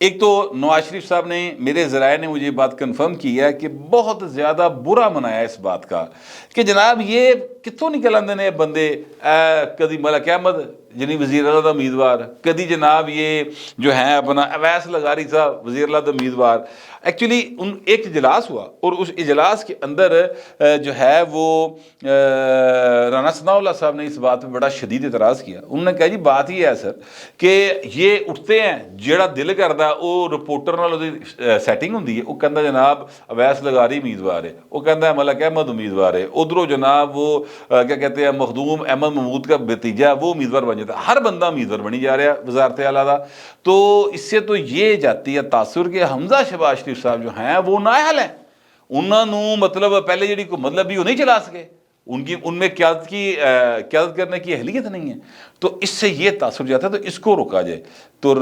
ایک تو نواز شریف صاحب نے میرے ذرائع نے مجھے بات کنفرم کی ہے کہ بہت زیادہ برا منایا اس بات کا کہ جناب یہ کتوں نکل آتے نے بندے، کدی ملک احمد جنی وزیر اعلیٰ دا امیدوار، کدی جناب یہ جو ہیں اپنا اویس لغاری صاحب وزیر اعلیٰ دا امیدوار۔ ایکچولی ایک اجلاس ہوا اور اس اجلاس کے اندر جو ہے وہ رانا ثناء اللہ صاحب نے اس بات پہ بڑا شدید اعتراض کیا۔ انہوں نے کہا جی بات یہ ہے سر کہ یہ اٹھتے ہیں جیڑا دل کرتا ہے وہ رپورٹر نال سیٹنگ ہوندی ہے، وہ کہندا جناب اویس لغاری امیدوار ہے، وہ کہندا ہے ملک احمد امیدوار ہے، ادھروں جناب وہ کیا کہتے ہیں مخدوم احمد محمود کا بھتیجا وہ امیدوار بن جاتا ہے، ہر بندہ امیدوار بنی جا رہا ہے وزارت اعلیٰ دا۔ تو اس سے تو یہ جاتی ہے تاثر کہ حمزہ شہباز شریف صاحب جو ہیں وہ نااہل ہیں، انہوں نے مطلب پہلے جڑی کو مطلب بھی وہ نہیں چلا سکے، ان میں قیادت کرنے کی اہلیت نہیں ہے، تو اس سے یہ تاثر جاتا ہے، تو اس کو روکا جائے۔ تو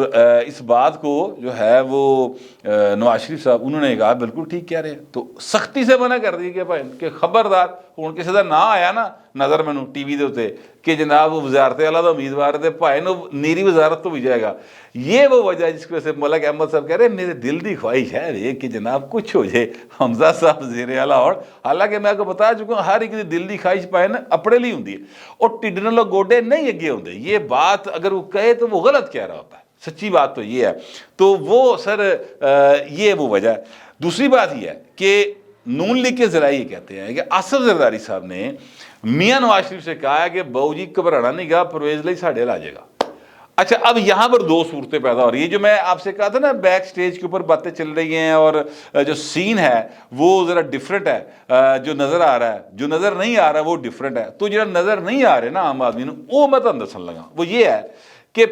اس بات کو جو ہے وہ نواز شریف صاحب انہوں نے کہا بالکل ٹھیک کہہ رہے ہیں، تو سختی سے منع کر دی کہ خبردار ہوں کسی کا نہ آیا نا نظر مینوں ٹی وی دے اتنے کہ جناب وہ وزارت اعلیٰ کا امیدوار ہے بھائی نو نیری وزارت تو بھی جائے گا۔ یہ وہ وجہ ہے جس کی وجہ سے ملک احمد صاحب کہہ رہے ہیں میرے دل دی خواہش ہے یہ کہ جناب کچھ ہو جائے حمزہ صاحب وزیر اعلیٰ، اور حالانکہ میں آپ کو بتا چکا ہوں ہر ایک دی دل دی خواہش پائے نا اپنے لیے ہوندی ہے اور ٹھڈ نالوں گوڈے نہیں اگے ہوندے۔ یہ بات اگر وہ کہے تو وہ غلط کہہ رہا ہوتا ہے، سچی بات تو یہ ہے۔ تو وہ سر یہ وہ وجہ ہے۔ دوسری بات یہ ہے کہ نون لیگ کے ذرائع یہ کہتے ہیں کہ آصف زرداری صاحب نے میاں نواز شریف سے کہا ہے کہ بہو جی گھبرانا نہیں گا، پرویز لائی ساڑھے لا جائے گا۔ اچھا اب یہاں پر دو صورتیں پیدا ہو رہی ہیں، جو میں آپ سے کہا تھا نا بیک سٹیج کے اوپر باتیں چل رہی ہیں اور جو سین ہے وہ ذرا ڈیفرنٹ ہے، جو نظر آ رہا ہے جو نظر نہیں آ رہا ہے وہ ڈیفرنٹ ہے۔ تو جو نظر نہیں آ رہے نا عام آدمی نے وہ میں تو دسن لگا وہ یہ ہے کہ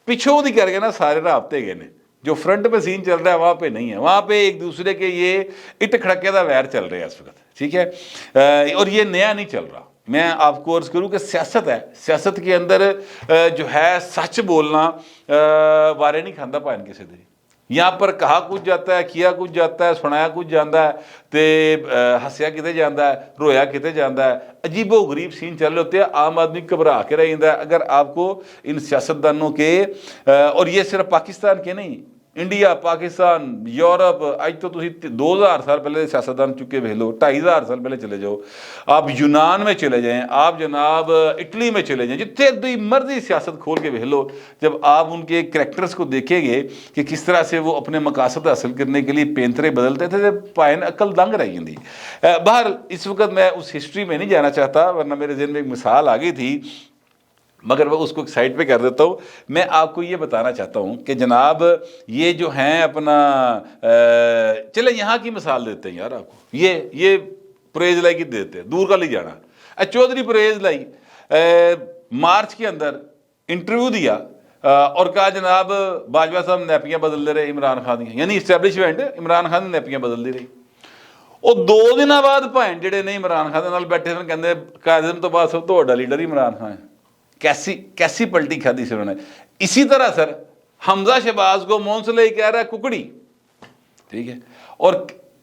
پچھوں دی کر کے نا سارے رابطے گئے نے، جو فرنٹ پہ سین چل رہا ہے وہاں پہ نہیں ہے، وہاں پہ ایک دوسرے کے یہ اٹ کھڑکے دا ویر چل رہے ہیں اس وقت، ٹھیک ہے، اور یہ نیا نہیں چل رہا۔ میں آپ کو عرض کروں کہ سیاست ہے، سیاست کے اندر جو ہے سچ بولنا وارے نہیں کھاندہ پائن کسی دے، یہاں پر کہا کچھ جاتا ہے کیا کچھ جاتا ہے سنایا کچھ جاندہ ہے تے ہسیا کتے جاندہ ہے رویا کتے جاندہ ہے، عجیب و غریب سین چل رہے ہوتے ہیں، عام آدمی گھبرا کے رہ جاتا ہے اگر آپ کو ان سیاستدانوں کے، اور یہ صرف پاکستان کے نہیں، انڈیا پاکستان یورپ، آج تو تسی 2000 سال پہلے سیاستدان چکے بھیلو، 2500 سال پہلے چلے جاؤ، آپ یونان میں چلے جائیں، آپ جناب اٹلی میں چلے جائیں، جتنے دی مرضی سیاست کھول کے بھیلو، جب آپ ان کے کریکٹرز کو دیکھیں گے کہ کس طرح سے وہ اپنے مقاصد حاصل کرنے کے لیے پینترے بدلتے تھے، پائن عقل دنگ رہ گئی۔ بہر اس وقت میں اس ہسٹری میں نہیں جانا چاہتا ورنہ میرے ذہن میں ایک مثال آ گئی تھی، مگر وہ اس کو سائڈ پہ کر دیتا ہوں۔ میں آپ کو یہ بتانا چاہتا ہوں کہ جناب یہ جو ہیں اپنا چلے یہاں کی مثال دیتے ہیں یار آپ کو، یہ پرویز لائی کی دیتے ہیں، دور کا لے جانا، چودھری پرویز لائی مارچ کے اندر انٹرویو دیا اور کہا جناب باجوہ صاحب نیپیاں بدل دے رہے عمران خان دیا، یعنی اسٹیبلشمنٹ عمران خان نے نیپیاں بدل دی رہی، اور 2 دن بعد بھائن جڑے نے عمران خان نال بیٹھے سن کہندے قائد اعظم تو بعد سب تو بڑا لیڈر عمران خان ہے۔ کیسی پلٹی کھادی سے انہوں نے۔ اسی طرح سر حمزہ شہباز کو مونسلے کہہ رہا ہے ککڑی، ٹھیک ہے، اور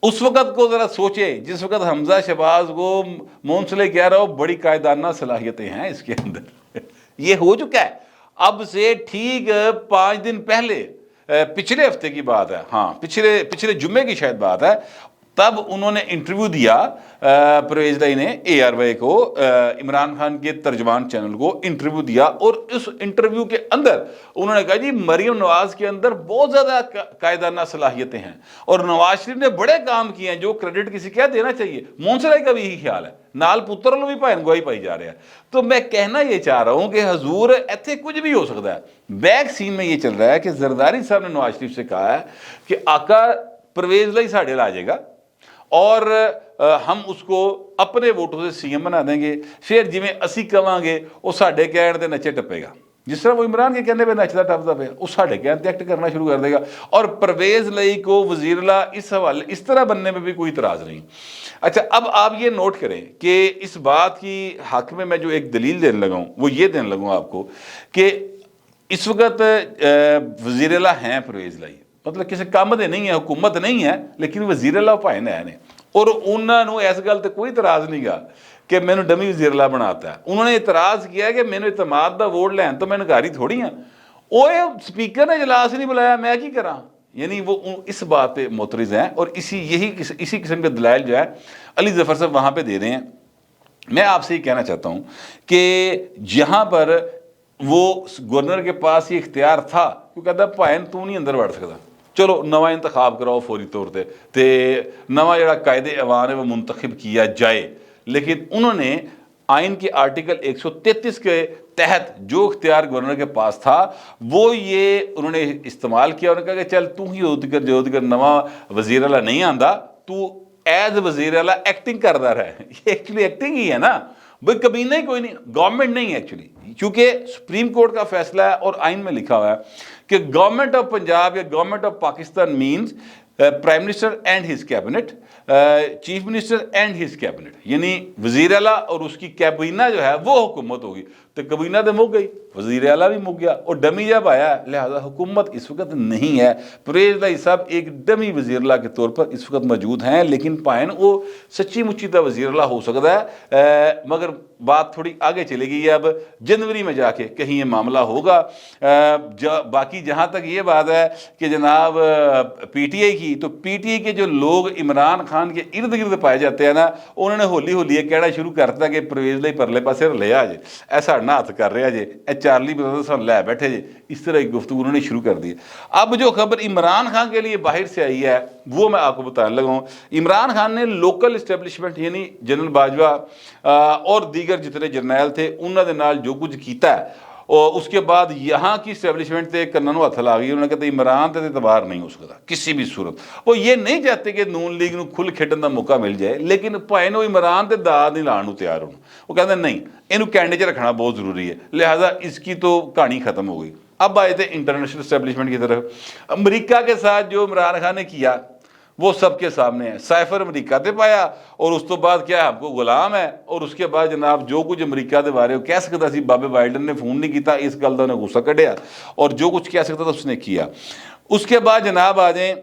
اس وقت کو ذرا سوچے جس وقت حمزہ شہباز کو مونسلے کہہ رہا ہو بڑی قائدانہ صلاحیتیں ہیں اس کے اندر، یہ ہو چکا ہے اب سے ٹھیک 5 دن پہلے، پچھلے ہفتے کی بات ہے، ہاں پچھلے جمعے کی شاید بات ہے، تب انہوں نے انٹرویو دیا پرویز لائی نے اے آر وائی کو، عمران خان کے ترجمان چینل کو انٹرویو دیا، اور اس انٹرویو کے اندر انہوں نے کہا جی مریم نواز کے اندر بہت زیادہ قائدانہ صلاحیتیں ہیں اور نواز شریف نے بڑے کام کیے ہیں جو کریڈٹ کسی کیا دینا چاہیے، مونسلائی کا بھی یہی خیال ہے، نال پتر لو بھی پائن گواہی پائی جا رہا ہے۔ تو میں کہنا یہ چاہ رہا ہوں کہ حضور ایتھے کچھ بھی ہو سکتا ہے، بیک سین میں یہ چل رہا ہے کہ زرداری صاحب نے نواز شریف سے کہا ہے کہ آقا پرویز لائی ساڑھے لا جائے گا اور ہم اس کو اپنے ووٹوں سے سی ایم بنا دیں گے، پھر جی میں اسی کہاں گے وہ ساڑھے کہنے تے نچے ٹپے گا، جس طرح وہ عمران کے کہنے پہ نچتا ٹپتا پہ وہ ساڑھے کہنے تے ایکٹ کرنا شروع کر دے گا، اور پرویز لائی کو وزیر اعلیٰ اس حوالے اس طرح بننے میں بھی کوئی اعتراض نہیں۔ اچھا اب آپ یہ نوٹ کریں کہ اس بات کی حق میں جو ایک دلیل دینے لگا ہوں وہ یہ دینے لگا ہوں آپ کو کہ اس وقت وزیر اعلیٰ ہیں پرویز لائی، مطلب کسی کام دے نہیں ہے، حکومت نہیں ہے، لیکن وزیر اعلیٰ پائے نے اور انہوں نے اس گل تے کوئی اعتراض نہیں گا کہ میں نے ڈمی وزیر اعلیٰ بناتا ہے۔ انہوں نے اعتراض کیا کہ میں نے اعتماد دا ووٹ لین تو میں نکاری تھوڑی ہاں، وہ سپیکر نے اجلاس نہیں بلایا میں کی کراں، یعنی وہ اس بات پہ معترض ہیں اور اسی قسم کے دلائل جو ہے علی ظفر صاحب وہاں پہ دے رہے ہیں۔ میں آپ سے یہ کہنا چاہتا ہوں کہ جہاں پر وہ گورنر کے پاس یہ اختیار تھا، کیوں کہتا ہے بھائن تو نہیں اندر بڑھ سکتا، چلو نواں انتخاب کراؤ فوری طور پہ تے نواں جڑا قائد ایوان ہے وہ منتخب کیا جائے، لیکن انہوں نے آئین کے آرٹیکل 133 کے تحت جو اختیار گورنر کے پاس تھا وہ یہ انہوں نے استعمال کیا، انہوں نے کہا کہ چل تو ہی جو نواں وزیر اعلیٰ نہیں آندا، تو ایز وزیر اعلیٰ ایکٹنگ کرتا رہا ہے۔ یہ ایکچولی ایکٹنگ ہی ہے نا بھائی، کبینہ ہی کوئی نہیں، گورنمنٹ نہیں ہے ایکچولی، کیونکہ سپریم کورٹ کا فیصلہ ہے اور آئین میں لکھا ہوا ہے کہ گورنمنٹ آف پنجاب یا government of Pakistan means prime minister and his cabinet, chief minister and his cabinet, یعنی وزیر اعلیٰ اور اس کی کیبینہ جو ہے وہ حکومت ہوگی۔ تو کابینہ تو مک گئی، وزیر اعلیٰ بھی مک گیا اور ڈمی جب آیا، لہذا حکومت اس وقت نہیں ہے۔ پرویز الہی صاحب ایک ڈمی وزیر اعلیٰ کے طور پر اس وقت موجود ہیں، لیکن پائن وہ سچی مچی تا وزیر اعلیٰ ہو سکتا ہے، مگر بات تھوڑی آگے چلے گئی ہے، اب جنوری میں جا کے کہیں یہ معاملہ ہوگا۔ باقی جہاں تک یہ بات ہے کہ جناب پی ٹی آئی کی، تو پی ٹی آئی کے جو لوگ عمران خان کے ارد گرد پائے جاتے ہیں نا، انہوں نے ہولی ہولی یہ کہنا شروع کرتا کہ پرویز الہی پرلے پاسے لیا جے، ایسا نہ ہاتھ کر رہا جے، اے چارلی بردر لے بیٹھے جے، اس طرح کی گفتگو انہوں نے شروع کر دی۔ اب جو خبر عمران خان کے لیے باہر سے آئی ہے وہ میں آپ کو بتانے لگا ہوں۔ عمران خان نے لوکل اسٹیبلشمنٹ یعنی جنرل باجوہ اور دیگر جتنے جرنیل تھے انہوں نے نال جو کچھ کیتا ہے، اور اس کے بعد یہاں کی اسٹیبلشمنٹ تے کنن ہاتھ لا گئی، انہوں نے کہتے عمران تے اعتبار نہیں ہو سکتا کسی بھی صورت۔ وہ یہ نہیں چاہتے کہ نون لیگ نو کھل کھیڈن دا موقع مل جائے، لیکن بھائی نو عمران تے داد نہیں لان نو تیار ہوں، وہ کہتے ہیں نہیں اینو کینڈے چ رکھنا بہت ضروری ہے، لہذا اس کی تو کہانی ختم ہو گئی۔ اب آئے تھے انٹرنیشنل اسٹیبلشمنٹ کی طرف۔ امریکہ کے ساتھ جو عمران خان نے کیا وہ سب کے سامنے ہے، سائفر امریکہ تے پایا، اور اس تو بعد کیا ہے آپ کو غلام ہے، اور اس کے بعد جناب جو کچھ امریکہ دے بارے کہہ سکتا سی، بابے بائیڈن نے فون نہیں کیتا، اس گل دا انہیں غصہ کڈیا، اور جو کچھ کہہ سکتا تھا اس نے کیا۔ اس کے بعد جناب آ جائیں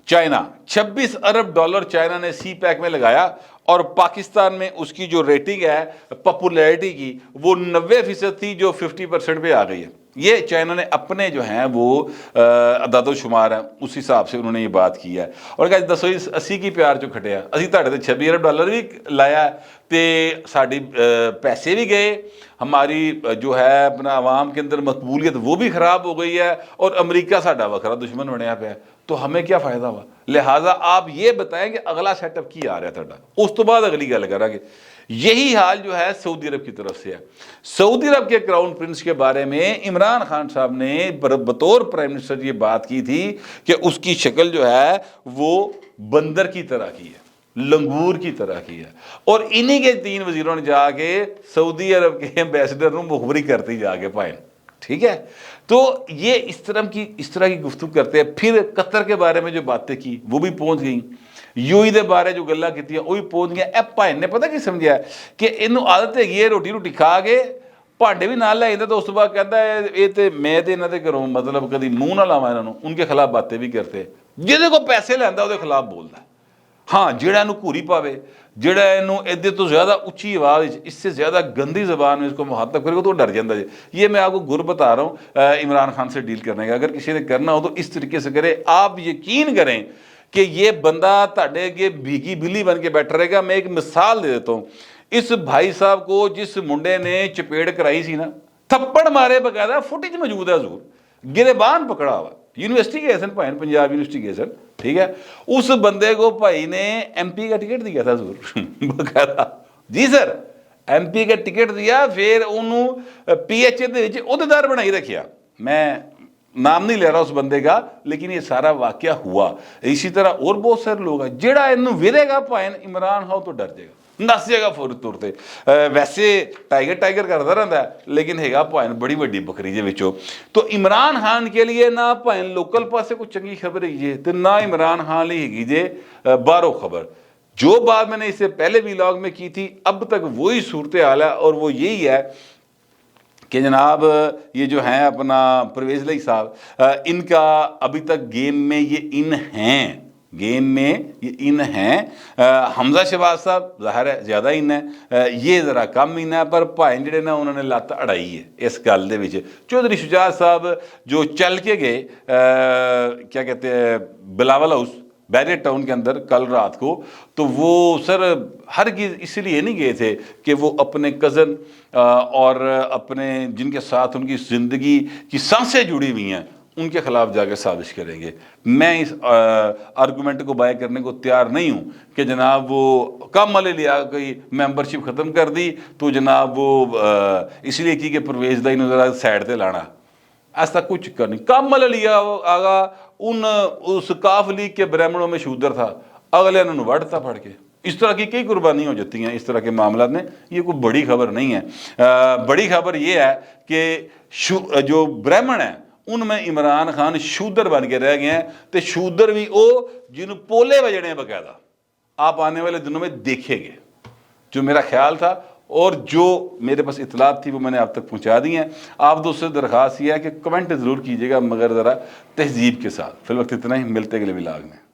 چائنا، 26 ارب ڈالر چائنا نے سی پیک میں لگایا، اور پاکستان میں اس کی جو ریٹنگ ہے پاپولیرٹی کی وہ 90% تھی جو 50% پہ آ گئی ہے۔ یہ چائنا نے اپنے جو ہیں وہ اعداد و شمار ہیں اس حساب سے انہوں نے یہ بات کی ہے، اور کہا دسو اسی کی پیار چو کھٹیا، اسی تاڑے تے 26 ارب ڈالر بھی لایا ہے، تے ساڑی پیسے بھی گئے، ہماری جو ہے اپنا عوام کے اندر مقبولیت وہ بھی خراب ہو گئی ہے، اور امریکہ ساڑا وکھرا دشمن بنیا پہ ہے، تو ہمیں کیا فائدہ ہوا؟ لہٰذا آپ یہ بتائیں کہ اگلا سیٹ اپ کی آ رہا ہے تھا، اس تو بعد اگلی گل کریں گے۔ یہی حال جو ہے سعودی عرب کی طرف سے ہے۔ سعودی عرب کے کراؤن پرنس کے بارے میں عمران خان صاحب نے بطور پرائم منسٹر یہ بات کی تھی کہ اس کی شکل جو ہے وہ بندر کی طرح کی ہے، لنگور کی طرح کی ہے، اور انہی کے 3 وزیروں نے جا کے سعودی عرب کے ایمبیسڈر کو مخبری کرتی جا کے پائیں، ٹھیک ہے؟ تو یہ اس طرح کی گفتگو کرتے ہیں۔ پھر قطر کے بارے میں جو باتیں کی وہ بھی پہنچ گئیں، یو ای دے بارے جو گلاں کیتیاں وہ بھی پہنچ گیا۔ اے بھائی نے پتہ کی سمجھا ہے کہ انہوں عادت ہے یہ روٹی کھا کے بھانڈے بھی نال لے آتا، تو اس تو بعد کہتا ہے یہ تے میں تے انہاں دے گھروں مطلب کدی منہ نہ لاواں انہاں نوں، ان کے خلاف باتیں بھی کرتے، جہدے کو پیسے لیندا وہ دے خلاف بولدا ہے۔ ہاں جہاں انہوں گھوری پاوے، جہاں انہوں ادھے تو زیادہ اچھی آواز، اس سے زیادہ گندی زبان میں اس کو مخاطب کرے گا تو ڈر جاتا ہے۔ یہ میں آپ کو گر بتا رہا ہوں عمران خان سے ڈیل کرنے کا، اگر کسی نے کرنا ہو تو اس طریقے سے کرے۔ آپ یقین کریں کہ یہ بندہ تاڑے کے بھیگی بلی بن کے بیٹھ رہے گا۔ میں ایک مثال دے دیتا ہوں، اس بھائی صاحب کو جس منڈے نے چپیڑ کرائی سی نا، تھپڑ مارے باقاعدہ، فوٹیج موجود ہے حضور، گریبان پکڑا ہوا، یونیورسٹی گئے سن بھائی، پنجاب یونیورسٹی گئے سن، ٹھیک ہے؟ اس بندے کو بھائی نے ایم پی کا ٹکٹ دیا تھا حضور، باقاعدہ جی سر ایم پی کا ٹکٹ دیا، پھر انہوں پی ایچ اے دے عہدیدار بنائی رکھیا۔ میں نام نہیں لے رہا اس بندے کا، لیکن یہ سارا واقعہ ہوا۔ اسی طرح اور بہت سارے لوگ ہیں، جیڑا انہوں ویرے گا پائن عمران ہو تو ڈر جائے گا، نس جائے گا فوری طور تے۔ ویسے ٹائگر کرتا رہتا ہے، لیکن ہے گا پائن بڑی وڈی بکری جے وچوں۔ تو عمران خان کے لیے نہ پائن لوکل پاسے کوئی چنگی خبر ہے جے، تو نہ عمران خان لی ہے جے باہروں خبر۔ جو بات میں نے اس سے پہلے ویلاگ میں کی تھی اب تک وہی صورتحال ہے، اور وہ یہی ہے کہ جناب یہ جو ہیں اپنا پرویز الہی صاحب، ان کا ابھی تک گیم میں یہ ان ہیں، گیم میں یہ ان ہیں. حمزہ شہباز صاحب ظاہر ہے زیادہ ان ہے, یہ ذرا کم ان ہے, پر بھائی جڑے نا انہوں نے لت اڑائی ہے اس گل دے وچ. چودھری شجاعت صاحب جو چل کے گئے کیا کہتے ہیں بلاول ہاؤس بیریٹ ٹاؤن کے اندر کل رات کو, تو وہ سر ہرگز اس لیے نہیں گئے تھے کہ وہ اپنے کزن اور اپنے جن کے ساتھ ان کی زندگی کی سانسیں جڑی ہوئی ہیں ان کے خلاف جا کے سازش کریں گے. میں اس آرگومنٹ کو بائی کرنے کو تیار نہیں ہوں کہ جناب وہ کم والے لیا کوئی ممبرشپ ختم کر دی تو جناب وہ اس لیے کی کہ پرویز دا انہوں ذرا سائڈ تے لانا, ایسا کوئی چکر نہیں. کم والا لیا آگا ان اس کاف لیگ کے برہمنوں میں شودر تھا, اگلے انہوں نے وڑتا پڑھ کے. اس طرح کی کئی قربانی ہو جاتی ہیں اس طرح کے معاملات میں, یہ کوئی بڑی خبر نہیں ہے. بڑی خبر یہ ہے کہ جو برہمن ہیں ان میں عمران خان شودر بن کے رہ گئے ہیں, تو شودر بھی وہ جنہوں پولے بجنے ہیں باقاعدہ آپ آنے والے دنوں میں دیکھیں گے. جو میرا خیال تھا اور جو میرے پاس اطلاعات تھی وہ میں نے آپ تک پہنچا دی ہیں. آپ دوستوں سے درخواست یہ ہے کہ کمنٹ ضرور کیجیے گا مگر ذرا تہذیب کے ساتھ. فی الوقت اتنا ہی, ملتے اگلے ولاگ میں.